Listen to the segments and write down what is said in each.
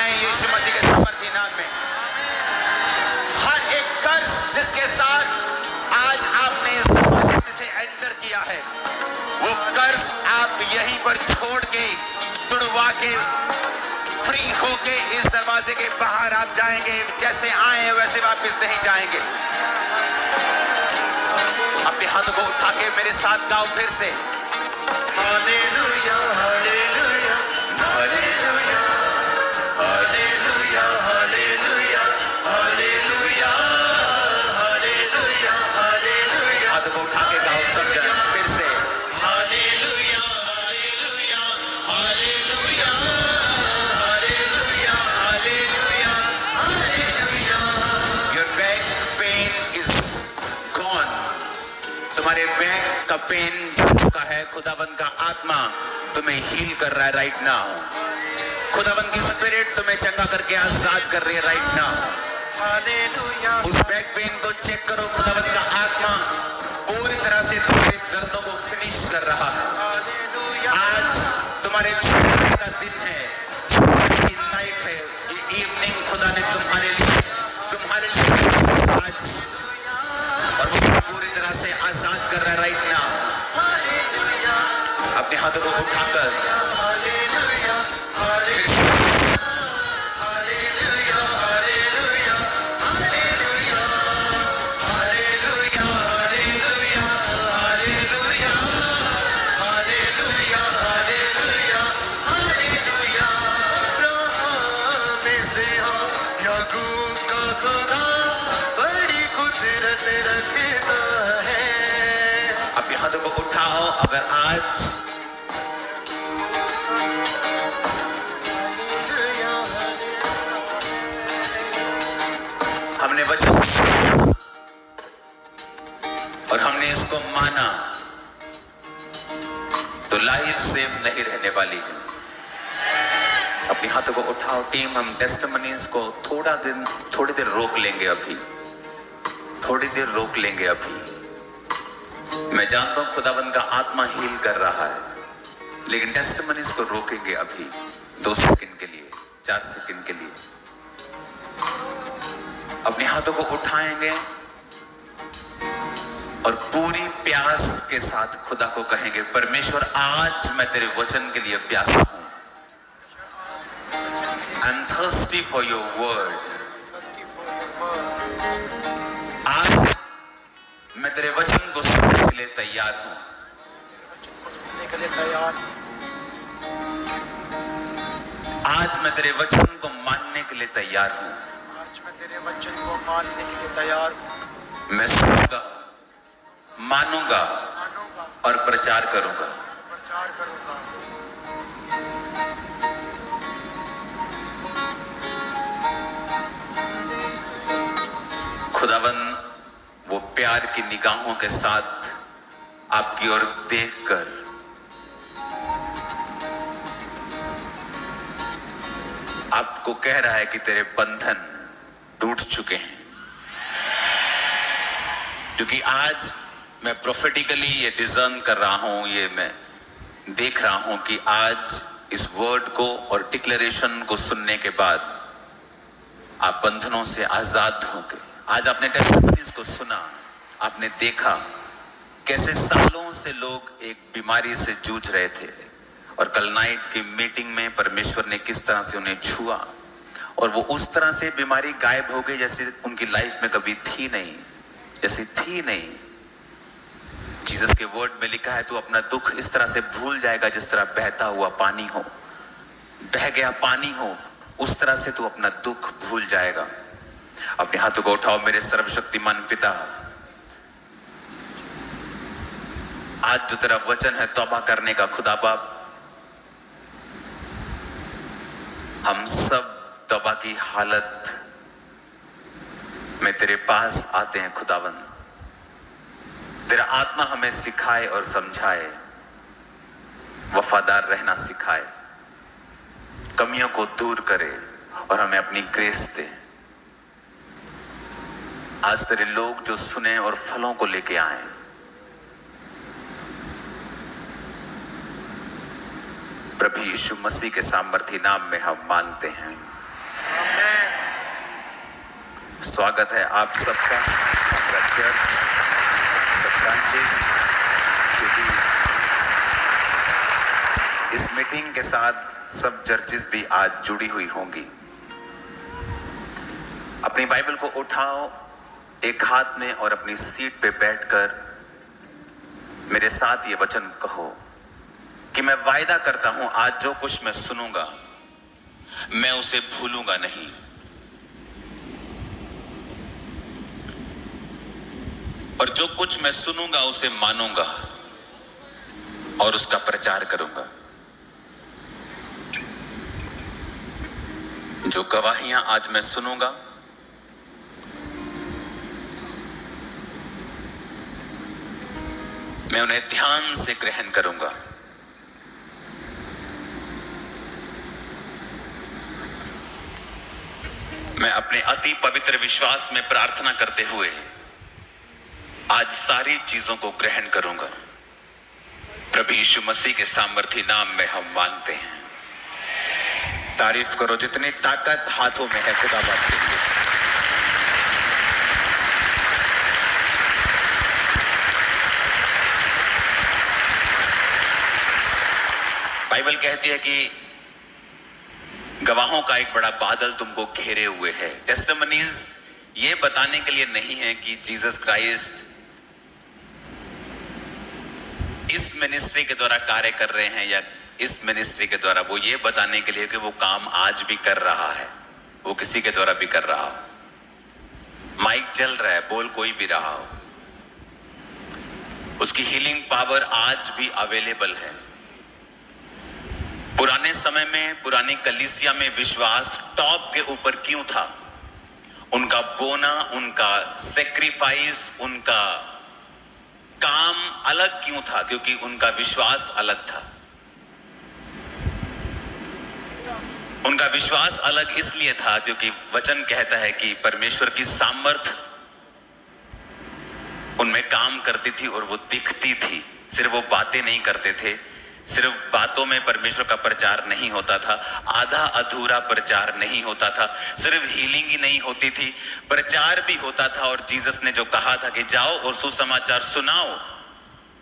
उठाएं यीशु मसीह के सामर्थी नाम में। हर एक कर्ज जिसके साथ आज आपने इस दरवाजे में से एंटर किया है, वो कर्ज आप यहीं पर छोड़ के, तुड़वा के, फ्री होके इस दरवाजे के बाहर आप जाएंगे। जैसे आए वैसे वापस नहीं जाएंगे। अपने हाथों को उठा के मेरे साथ गाओ फिर से, hallelujah hallelujah hallelujah hallelujah hallelujah hallelujah hallelujah hallelujah. हाथों को उठा के गाओ सब जन फिर से, hallelujah hallelujah hallelujah hallelujah hallelujah hallelujah. Your back pain is gone. तुम्हारे बैक का पेन जा चुका है। खुदावन का आत्मा तुम्हें हील कर रहा है राइट नाउ। खुदावन की स्पिरिट तुम्हें चंगा करके आजाद कर रही है राइट नाउ। हालेलुया। उस बैक पेन को चेक करो। खुदावन का आत्मा पूरी तरह से तुम्हारे दर्दों को फिनिश कर रहा है। आज तुम्हारे छुटकारे का दिन है, छुटकारे की नाइट है। ये इवनिंग खुदा ने तुम्हारे लिए आज और वो पूरी तरह से आजाद कर रहा है राइट नाउ। अपने हाथों को उठाकर अगर आज हमने वचन और हमने इसको माना तो लाइफ सेफ नहीं रहने वाली है। अपने हाथों को उठाओ टीम। हम टेस्टिमनीज को थोड़ी देर रोक लेंगे अभी, थोड़ी देर रोक लेंगे अभी। मैं जानता हूं खुदावन का आत्मा हील कर रहा है, लेकिन टेस्टिमनीज को रोकेंगे अभी 2 सेकंड के लिए, 4 सेकंड के लिए। अपने हाथों को उठाएंगे और पूरी प्यास के साथ खुदा को कहेंगे, परमेश्वर आज मैं तेरे वचन के लिए प्यासा हूं। I am thirsty for your word. आज मैं तेरे वचन को सुनने के लिए तैयार हूं। आज मैं तेरे वचन को मानने के लिए तैयार हूं। आज मैं तेरे वचन को मानने के लिए तैयार हूं। मैं सुनूंगा, मानूंगा और प्रचार करूंगा। खुदावन वो प्यार की निगाहों के साथ आपकी ओर देखकर आपको कह रहा है कि तेरे बंधन टूट चुके हैं। क्योंकि आज मैं प्रोफेटिकली ये डिजर्न कर रहा हूं, ये मैं देख रहा हूं कि आज इस वर्ड को और डिक्लेरेशन को सुनने के बाद आप बंधनों से आजाद होंगे। आज आपने टेस्टिमनीज को सुना, आपने देखा कैसे सालों से लोग एक बीमारी से जूझ रहे थे और कल नाइट की मीटिंग में परमेश्वर ने किस तरह से उन्हें छुआ और वो उस तरह से बीमारी गायब हो गई जैसे उनकी लाइफ में कभी थी नहीं, जैसी थी नहीं। जीसस के वर्ड में लिखा है, तू अपना दुख इस तरह से भूल जाएगा जिस तरह बहता हुआ पानी हो, बह गया पानी हो, उस तरह से तू अपना दुख भूल जाएगा। अपने हाथों को उठाओ। मेरे सर्वशक्तिमान पिता, आज जो तेरा वचन है तौबा करने का, खुदा बाप, हम सब तौबा की हालत में तेरे पास आते हैं खुदावन। तेरा आत्मा हमें सिखाए और समझाए, वफादार रहना सिखाए, कमियों को दूर करे और हमें अपनी ग्रेस दे। आज तेरे लोग जो सुने और फलों को लेके आए, प्रभु यीशु मसीह के सामर्थी नाम में हम मांगते हैं। स्वागत है आप सबका, आपका चर्च, सब ब्रांचेस, क्योंकि इस मीटिंग के साथ सब चर्चेस भी आज जुड़ी हुई होंगी। अपनी बाइबल को उठाओ एक हाथ में और अपनी सीट पे बैठकर मेरे साथ ये वचन कहो कि मैं वायदा करता हूं आज जो कुछ मैं सुनूंगा मैं उसे भूलूंगा नहीं। और जो कुछ मैं सुनूंगा उसे मानूंगा और उसका प्रचार करूंगा। जो गवाहियां आज मैं सुनूंगा मैं उन्हें ध्यान से ग्रहण करूंगा। मैं अपने अति पवित्र विश्वास में प्रार्थना करते हुए आज सारी चीजों को ग्रहण करूंगा। प्रभु यीशु मसीह के सामर्थी नाम में हम मांगते हैं। तारीफ करो जितनी ताकत हाथों में है खुदा बात के लिए। बाइबल कहती है कि गवाहों का एक बड़ा बादल तुमको घेरे हुए है। टेस्टिमनीज ये बताने के लिए नहीं है कि जीसस क्राइस्ट इस मिनिस्ट्री के द्वारा कार्य कर रहे हैं या इस मिनिस्ट्री के द्वारा, वो ये बताने के लिए कि वो काम आज भी कर रहा है, वो किसी के द्वारा भी कर रहा हो। माइक चल रहा है, बोल कोई भी रहा हो, उसकी हीलिंग पावर आज भी अवेलेबल है। पुराने समय में पुरानी कलीसिया में विश्वास टॉप के ऊपर क्यों था? उनका बोना, उनका सेक्रीफाइस, उनका काम अलग क्यों था? क्योंकि उनका विश्वास अलग था। उनका विश्वास अलग इसलिए था क्योंकि वचन कहता है कि परमेश्वर की सामर्थ उनमें काम करती थी और वो दिखती थी। सिर्फ वो बातें नहीं करते थे, सिर्फ बातों में परमेश्वर का प्रचार नहीं होता था, आधा अधूरा प्रचार नहीं होता था, सिर्फ हीलिंग ही नहीं होती थी, प्रचार भी होता था। और जीसस ने जो कहा था कि जाओ और सुसमाचार सुनाओ,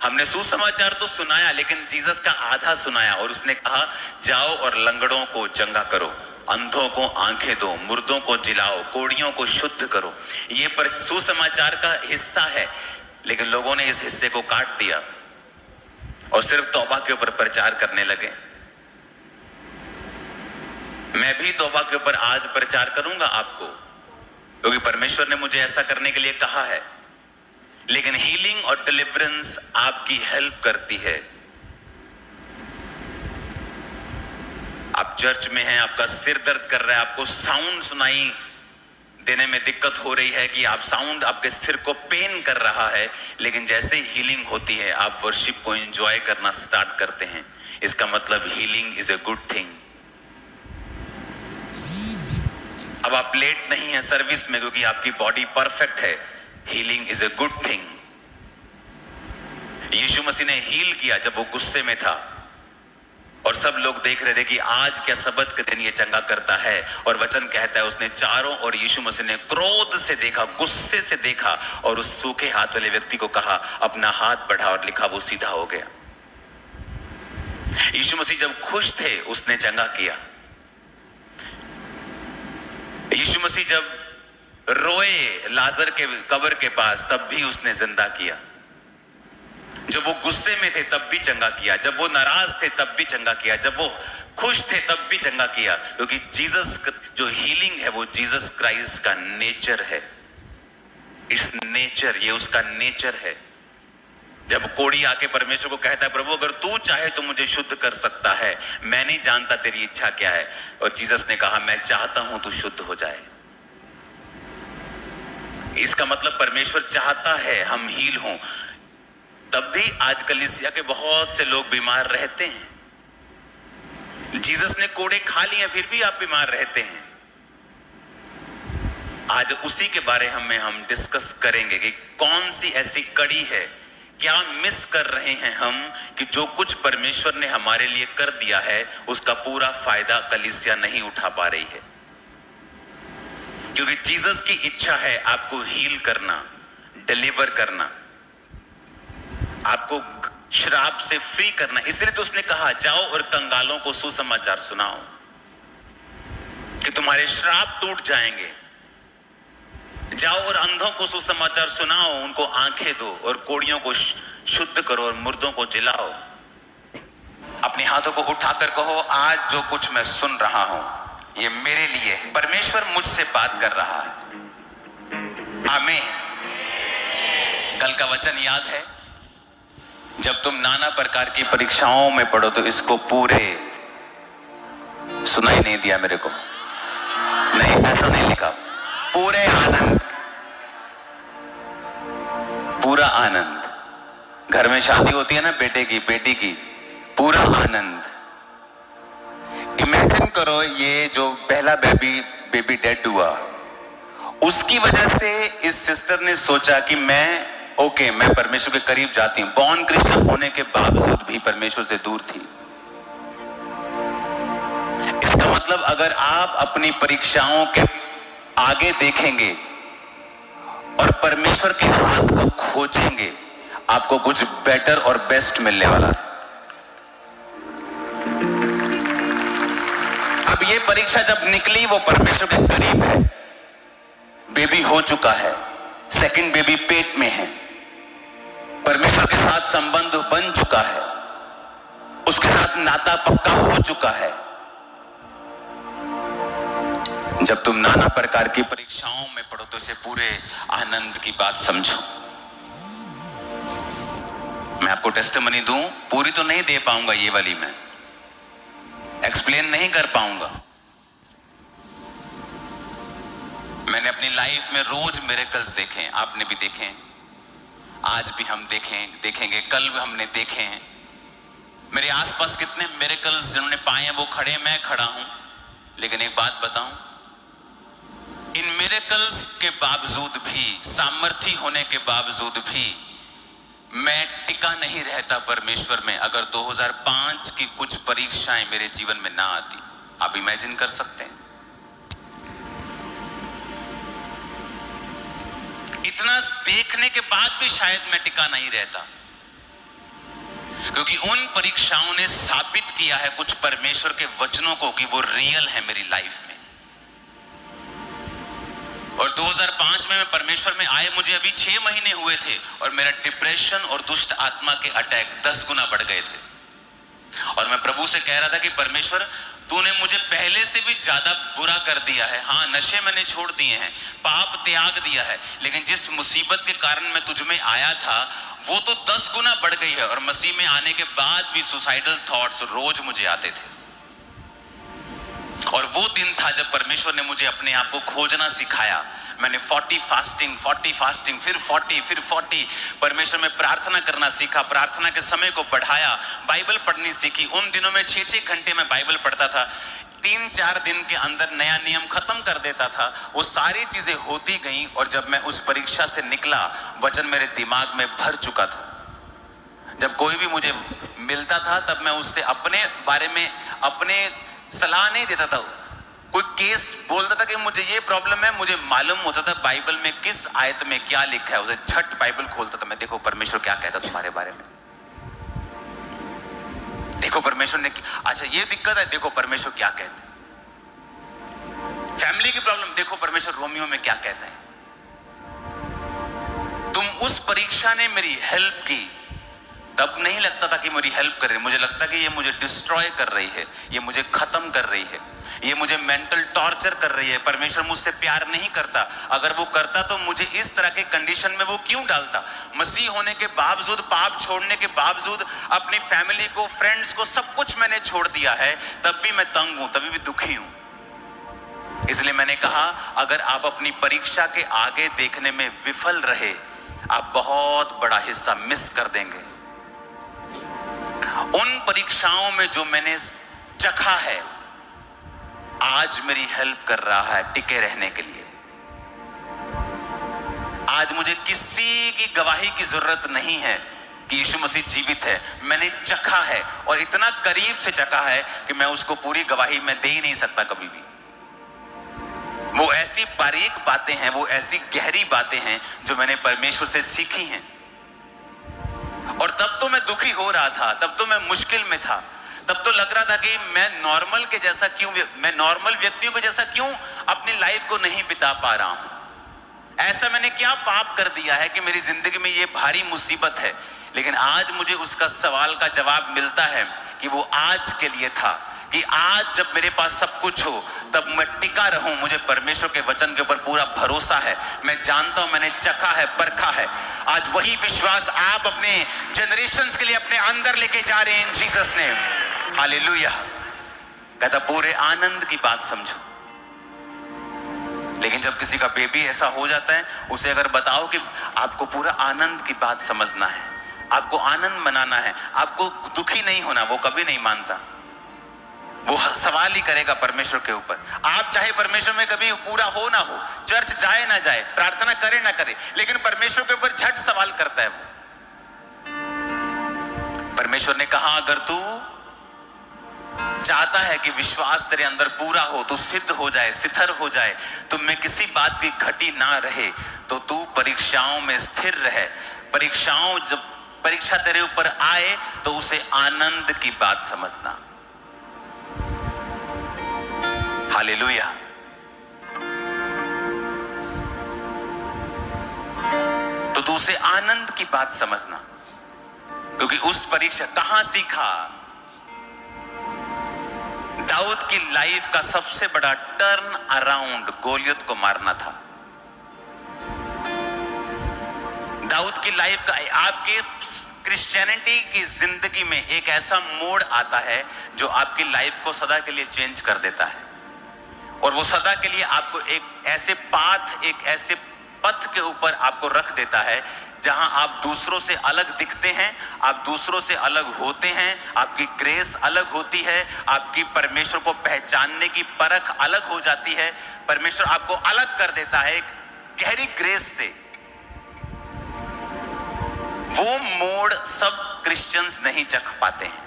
हमने सुसमाचार तो सुनाया लेकिन जीसस का आधा सुनाया। और उसने कहा जाओ और लंगड़ों को चंगा करो, अंधों को आंखें दो, मुर्दों को जिलाओ, कोढ़ियों को शुद्ध करो। ये सुसमाचार का हिस्सा है, लेकिन लोगों ने इस हिस्से को काट दिया और सिर्फ तौबा के ऊपर प्रचार करने लगे। मैं भी तौबा के ऊपर आज प्रचार करूंगा आपको, क्योंकि परमेश्वर ने मुझे ऐसा करने के लिए कहा है। लेकिन हीलिंग और डिलीवरेंस आपकी हेल्प करती है। आप चर्च में हैं, आपका सिर दर्द कर रहा है, आपको साउंड सुनाई देने में दिक्कत हो रही है कि आप साउंड आपके सिर को पेन कर रहा है, लेकिन जैसे ही हीलिंग होती है आप वर्शिप को एंजॉय करना स्टार्ट करते हैं। इसका मतलब healing is a good thing. अब आप लेट नहीं है सर्विस में क्योंकि आपकी बॉडी परफेक्ट है। Healing is a good thing. यीशु मसीह ने हील किया जब वो गुस्से में था और सब लोग देख रहे थे कि आज क्या सबत के दिन ये चंगा करता है। और वचन कहता है उसने चारों और यीशु मसीह ने क्रोध से देखा, गुस्से से देखा और उस सूखे हाथ वाले व्यक्ति को कहा अपना हाथ बढ़ा, और लिखा वो सीधा हो गया। यीशु मसीह जब खुश थे उसने चंगा किया। यीशु मसीह जब रोए लाजर के कब्र के पास तब भी उसने जिंदा किया। जब वो गुस्से में थे तब भी चंगा किया, जब वो नाराज थे तब भी चंगा किया, जब वो खुश थे तब भी चंगा किया। क्योंकि जीसस जो हीलिंग है वो जीसस क्राइस्ट का नेचर है। इट्स नेचर, ये उसका नेचर है। जब कोढ़ी आके परमेश्वर को कहता है प्रभु अगर तू चाहे तो मुझे शुद्ध कर सकता है, मैं नहीं जानता तेरी इच्छा क्या है। और जीसस ने कहा मैं चाहता हूं तू शुद्ध हो जाए। इसका मतलब परमेश्वर चाहता है हम हील हों। तब भी आज कलीसिया के बहुत से लोग बीमार रहते हैं। जीसस ने कोड़े खा लिए फिर भी आप बीमार रहते हैं। आज उसी के बारे में हम डिस्कस करेंगे कि कौन सी ऐसी कड़ी है, क्या मिस कर रहे हैं हम कि जो कुछ परमेश्वर ने हमारे लिए कर दिया है उसका पूरा फायदा कलीसिया नहीं उठा पा रही है। क्योंकि जीसस की इच्छा है आपको हील करना, डिलीवर करना, आपको श्राप से फ्री करना। इसलिए तो उसने कहा जाओ और कंगालों को सुसमाचार सुनाओ कि तुम्हारे श्राप टूट जाएंगे। जाओ और अंधों को सुसमाचार सुनाओ, उनको आंखें दो, और कोड़ियों को शुद्ध करो और मुर्दों को जिलाओ। अपने हाथों को उठाकर कहो, आज जो कुछ मैं सुन रहा हूं ये मेरे लिए है, परमेश्वर मुझसे बात कर रहा है। आमीन। कल का वचन याद है? जब तुम नाना प्रकार की परीक्षाओं में पढ़ो तो इसको पूरे सुनाई नहीं दिया मेरे को, नहीं ऐसा नहीं लिखा। पूरे आनंद, पूरा आनंद। घर में शादी होती है ना बेटे की, बेटी की, पूरा आनंद। इमेजिन करो ये जो पहला बेबी डेड हुआ, उसकी वजह से इस सिस्टर ने सोचा कि मैं परमेश्वर के करीब जाती हूं। बॉर्न क्रिश्चियन होने के बावजूद भी परमेश्वर से दूर थी। इसका मतलब अगर आप अपनी परीक्षाओं के आगे देखेंगे और परमेश्वर के हाथ को खोजेंगे, आपको कुछ बेटर और बेस्ट मिलने वाला है। अब ये परीक्षा जब निकली, वो परमेश्वर के करीब है, बेबी हो चुका है, सेकंड बेबी पेट में है, परमेश्वर के साथ संबंध बन चुका है, उसके साथ नाता पक्का हो चुका है। जब तुम नाना प्रकार की परीक्षाओं में पढ़ो तो इसे पूरे आनंद की बात समझो। मैं आपको टेस्टिमनी दूं, पूरी तो नहीं दे पाऊंगा, ये वाली मैं एक्सप्लेन नहीं कर पाऊंगा। मैंने अपनी लाइफ में रोज मिरेकल्स देखे हैं, आपने भी देखे हैं, आज भी हम देखेंगे, कल भी हमने देखे हैं। मेरे आसपास कितने मिरेकल्स जिन्होंने पाए हैं वो खड़े, मैं खड़ा हूं। लेकिन एक बात बताऊं, इन मिरेकल्स के बावजूद भी, सामर्थी होने के बावजूद भी मैं टिका नहीं रहता परमेश्वर में, अगर 2005 की कुछ परीक्षाएं मेरे जीवन में ना आती। आप इमेजिन कर सकते हैं? इतना देखने के बाद भी शायद मैं टिका नहीं रहता, क्योंकि उन परीक्षाओं ने साबित किया है कुछ परमेश्वर के वचनों को कि वो रियल है मेरी लाइफ में। और 2005 में मैं परमेश्वर में आए, मुझे अभी 6 महीने हुए थे और मेरा डिप्रेशन और दुष्ट आत्मा के अटैक 10 गुना बढ़ गए थे। और मैं प्रभु से कह रहा था कि परमेश्वर, तूने मुझे पहले से भी ज्यादा बुरा कर दिया है। हाँ, नशे मैंने छोड़ दिए हैं, पाप त्याग दिया है, लेकिन जिस मुसीबत के कारण मैं तुझ में आया था वो तो 10 गुना बढ़ गई है। और मसीह में आने के बाद भी सुसाइडल थॉट्स रोज मुझे आते थे। और वो दिन था जब परमेश्वर ने मुझे अपने आप को खोजना सिखाया। मैंने 40 फास्टिंग, फिर 40, परमेश्वर में प्रार्थना करना सीखा, प्रार्थना के समय को बढ़ाया, बाइबल पढ़नी सीखी। उन दिनों में 6-6 घंटे में बाइबल पढ़ता था, 3-4 दिन के अंदर नया नियम खत्म कर देता था। वो सारी चीजें होती गई और जब मैं उस परीक्षा से निकला, वचन मेरे दिमाग में भर चुका था। जब कोई भी मुझे मिलता था तब मैं उससे अपने बारे में अपने सलाह नहीं देता था। कोई केस बोलता था कि मुझे ये प्रॉब्लम है, मुझे मालूम होता था बाइबल में किस आयत में क्या लिखा है, उसे झट बाइबल खोलता था मैं, देखो परमेश्वर क्या कहता तुम्हारे बारे में, देखो परमेश्वर ने, अच्छा ये दिक्कत है, देखो परमेश्वर क्या कहता है। फैमिली की प्रॉब्लम, देखो परमेश्वर रोमियो में क्या कहता है। तुम उस परीक्षा ने मेरी हेल्प की, तब नहीं लगता था कि मेरी हेल्प कर रही है, मुझे लगता कि ये मुझे डिस्ट्रॉय कर रही है, ये मुझे खत्म कर रही है, ये मुझे मेंटल टॉर्चर कर रही है। परमेश्वर मुझसे प्यार नहीं करता, अगर वो करता तो मुझे इस तरह के कंडीशन में वो क्यों डालता। मसीह होने के बावजूद, पाप छोड़ने के बावजूद, अपनी फैमिली को, फ्रेंड्स को, सब कुछ मैंने छोड़ दिया है, तब भी मैं तंग हूं, तभी भी दुखी हूं। इसलिए मैंने कहा, अगर आप अपनी परीक्षा के आगे देखने में विफल रहे, आप बहुत बड़ा हिस्सा मिस कर देंगे। उन परीक्षाओं में जो मैंने चखा है, आज मेरी हेल्प कर रहा है टिके रहने के लिए। आज मुझे किसी की गवाही की जरूरत नहीं है कि यीशु मसीह जीवित है। मैंने चखा है और इतना करीब से चखा है कि मैं उसको पूरी गवाही में दे ही नहीं सकता कभी भी। वो ऐसी बारीक बातें हैं, वो ऐसी गहरी बातें हैं जो मैंने परमेश्वर से सीखी हैं। और तब तो मैं दुखी हो रहा था, तब तो मैं मुश्किल में था, तब तो लग रहा था कि मैं नॉर्मल व्यक्तियों के जैसा क्यों अपनी लाइफ को नहीं बिता पा रहा हूं। ऐसा मैंने क्या पाप कर दिया है कि मेरी जिंदगी में ये भारी मुसीबत है। लेकिन आज मुझे उसका सवाल का जवाब मिलता है कि वो आज के लिए था, कि आज जब मेरे पास सब कुछ हो तब मैं टिका रहूं। मुझे परमेश्वर के वचन के ऊपर पूरा भरोसा है। मैं जानता हूं मैंने चखा है, परखा है। आज वही विश्वास आप अपने जनरेशंस के लिए अपने अंदर लेके जा रहे हैं इन जीसस नेम। हालेलुया। कहता पूरे आनंद की बात समझो। लेकिन जब किसी का बेबी ऐसा हो जाता है, उसे अगर बताओ कि आपको पूरा आनंद की बात समझना है, आपको आनंद मनाना है, आपको दुखी नहीं होना, वो कभी नहीं मानता। वो सवाल ही करेगा परमेश्वर के ऊपर। आप चाहे परमेश्वर में कभी पूरा हो ना हो, चर्च जाए ना जाए, प्रार्थना करे ना करे, लेकिन परमेश्वर के ऊपर झट सवाल करता है वो। परमेश्वर ने कहा अगर तू चाहता है कि विश्वास तेरे अंदर पूरा हो, तू सिद्ध हो जाए, सिथर हो जाए, तुम में किसी बात की घटी ना रहे, तो तू परीक्षाओं में स्थिर रहे। जब परीक्षा तेरे ऊपर आए तो उसे आनंद की बात समझना। हालेलुया। तो तू उसे आनंद की बात समझना, क्योंकि उस परीक्षा कहां सीखा? दाऊद की लाइफ का सबसे बड़ा टर्न अराउंड गोलियत को मारना था। दाऊद की लाइफ का, आपके क्रिश्चियनिटी की जिंदगी में एक ऐसा मोड़ आता है जो आपकी लाइफ को सदा के लिए चेंज कर देता है। और वो सदा के लिए आपको एक ऐसे पथ के ऊपर आपको रख देता है जहां आप दूसरों से अलग दिखते हैं, आप दूसरों से अलग होते हैं, आपकी ग्रेस अलग होती है, आपकी परमेश्वर को पहचानने की परख अलग हो जाती है। परमेश्वर आपको अलग कर देता है एक गहरी ग्रेस से। वो मोड़ सब क्रिश्चियंस नहीं चख पाते हैं,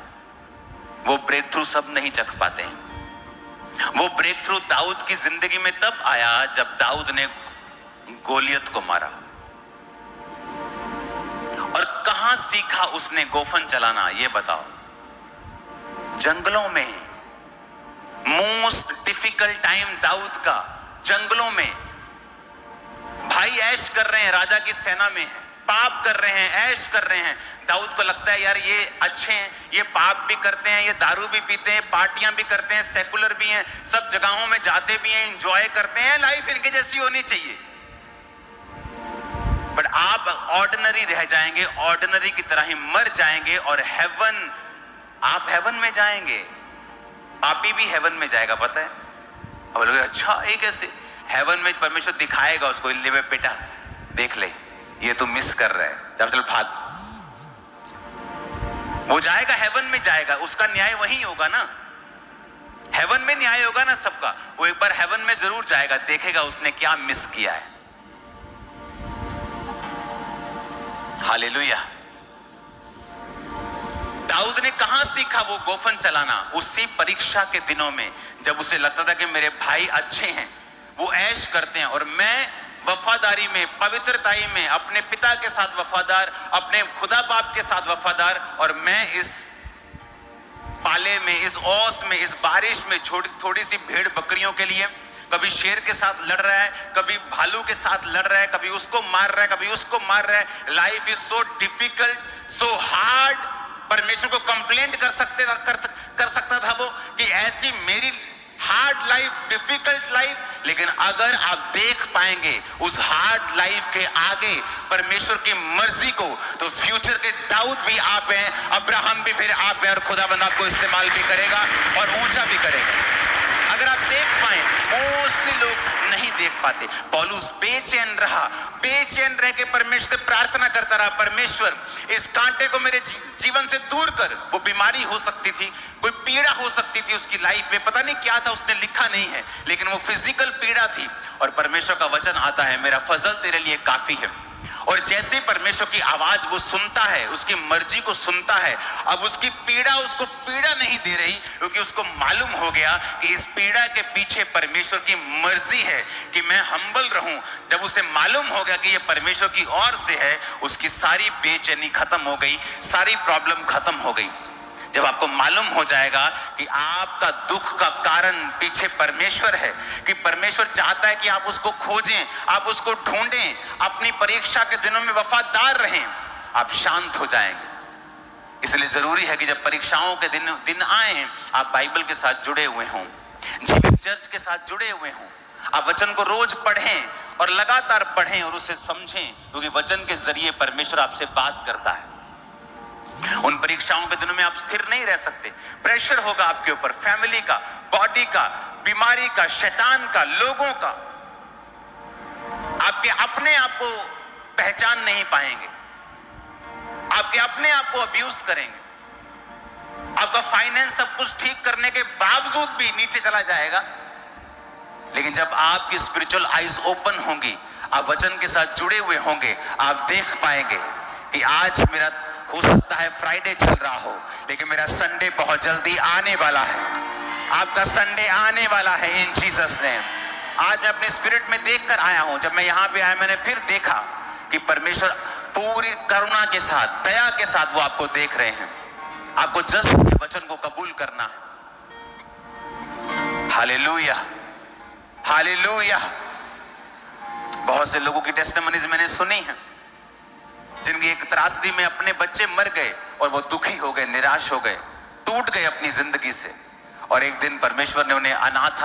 वो ब्रेक थ्रू सब नहीं चख पाते हैं। वो ब्रेक थ्रू दाऊद की जिंदगी में तब आया जब दाऊद ने गोलियत को मारा। और कहां सीखा उसने गोफन चलाना, ये बताओ? जंगलों में। मोस्ट डिफिकल्ट टाइम दाऊद का जंगलों में। भाई ऐश कर रहे हैं, राजा की सेना में है, पाप कर रहे हैं, ऐश कर रहे हैं। दाऊद को लगता है यार ये अच्छे हैं, ये पाप भी करते हैं, ये दारू भी पीते हैं, पार्टियां भी करते हैं, सेकुलर भी हैं, सब जगहों में जाते भी हैं, एंजॉय करते हैं, लाइफ इनके जैसी होनी चाहिए। बट आप ऑर्डिनरी रह जाएंगे, ऑर्डिनरी की तरह ही मर जाएंगे और हेवन, आप हेवन में जाएंगे। पापी भी हेवन में जाएगा, पता है? अब लोग अच्छा ये कैसे? हेवन में परमेश्वर दिखाएगा उसको, ले बेटा देख ले, ये तू मिस कर रहा है, जब चल भाग। वो जाएगा, हेवन में जाएगा, उसका न्याय वहीं होगा ना। हेवन में न्याय होगा ना सबका। वो एक बार हेवन में जरूर जाएगा, देखेगा उसने क्या मिस किया है। हालेलुया। दाऊद ने कहां सीखा वो गोफन चलाना? उसी परीक्षा के दिनों में, जब उसे लगता था कि मेरे भाई अच्छे हैं, वो ऐश करते हैं और मैं वफादारी में, पवित्रताई में, अपने पिता के साथ वफादार, अपने खुदा बाप के साथ वफादार, और मैं इस पाले में, इस ओस में, इस बारिश में थोड़ी सी भेड़ बकरियों के लिए कभी शेर के साथ लड़ रहा है, कभी भालू के साथ लड़ रहा है, कभी उसको मार रहा है, कभी उसको मार रहा है। Life is so difficult, so hard. परमेश्वर को कंप्लेंट कर सकता था वो कि ऐसी मेरी हार्ड लाइफ, डिफिकल्ट लाइफ। लेकिन अगर आप देख पाएंगे उस हार्ड लाइफ के आगे परमेश्वर की मर्जी को, तो फ्यूचर के दाऊद भी आप हैं, अब्राहम भी फिर आप हैं, और खुदाबंद आपको इस्तेमाल भी करेगा और ऊंचा भी करेगा। अगर आप देख पाए, मोस्टली लोग नहीं देख पाते। पौलुस बेचैन रहा, बेचैन रह के परमेश्वर से प्रार्थना करता रहा, परमेश्वर इस कांटे को मेरे जीवन से दूर कर। वो बीमारी हो सकती थी, कोई पीड़ा हो सकती थी उसकी लाइफ में, पता नहीं क्या था, उसने लिखा नहीं है, लेकिन वो फिजिकल पीड़ा थी। और परमेश्वर का वचन आता है, मेरा फजल तेरे लिए काफी है, और जैसे परमेश्वर की आवाज वो सुनता है, उसकी मर्जी को सुनता है, अब उसकी पीड़ा उसको पीड़ा नहीं दे रही, क्योंकि उसको मालूम हो गया कि इस पीड़ा के पीछे परमेश्वर की मर्जी है कि मैं हम्बल रहूं। जब उसे मालूम हो गया कि ये परमेश्वर की ओर से है, उसकी सारी बेचैनी खत्म हो गई, सारी प्रॉब्लम खत्म हो गई। जब आपको मालूम हो जाएगा कि आपका दुख का कारण पीछे परमेश्वर है, कि परमेश्वर चाहता है कि आप उसको खोजें, आप उसको ढूंढें, अपनी परीक्षा के दिनों में वफादार रहें, आप शांत हो जाएंगे। इसलिए जरूरी है कि जब परीक्षाओं के दिन आए, आप बाइबल के साथ जुड़े हुए हों, जीवित चर्च के साथ जुड़े हुए हों, आप वचन को रोज पढ़ें और लगातार पढ़ें और उसे समझें, क्योंकि वचन के जरिए परमेश्वर आपसे बात करता है। उन परीक्षाओं के दिनों में आप स्थिर नहीं रह सकते, प्रेशर होगा आपके ऊपर, फैमिली का, बॉडी का, बीमारी का, शैतान का, लोगों का। आपके अपने आप को पहचान नहीं पाएंगे, आपके अपने आप को अब्यूज करेंगे, आपका फाइनेंस सब कुछ ठीक करने के बावजूद भी नीचे चला जाएगा। लेकिन जब आपकी स्पिरिचुअल आईज ओपन होंगी, आप वचन के साथ जुड़े हुए होंगे, आप देख पाएंगे कि आज मेरा हो सकता है फ्राइडे चल रहा हो, लेकिन मेरा संडे बहुत जल्दी आने वाला है। आपका संडे आने वाला है इन जीसस नेम। आज मैं अपने स्पिरिट में देखकर आया हूं, जब मैं यहां पे आया मैंने फिर देखा कि परमेश्वर पूरी करुणा के साथ, दया के साथ वो आपको देख रहे हैं। आपको जस्ट वचन को कबूल करना है। Hallelujah, hallelujah. बहुत से लोगों की टेस्टिमनीज मैंने सुनी है, जिनकी एक त्रासदी में अपने बच्चे मर गए और वो दुखी हो गए, निराश हो गए, टूट गए अपनी जिंदगी से, और एक दिन परमेश्वर ने उन्हें अनाथ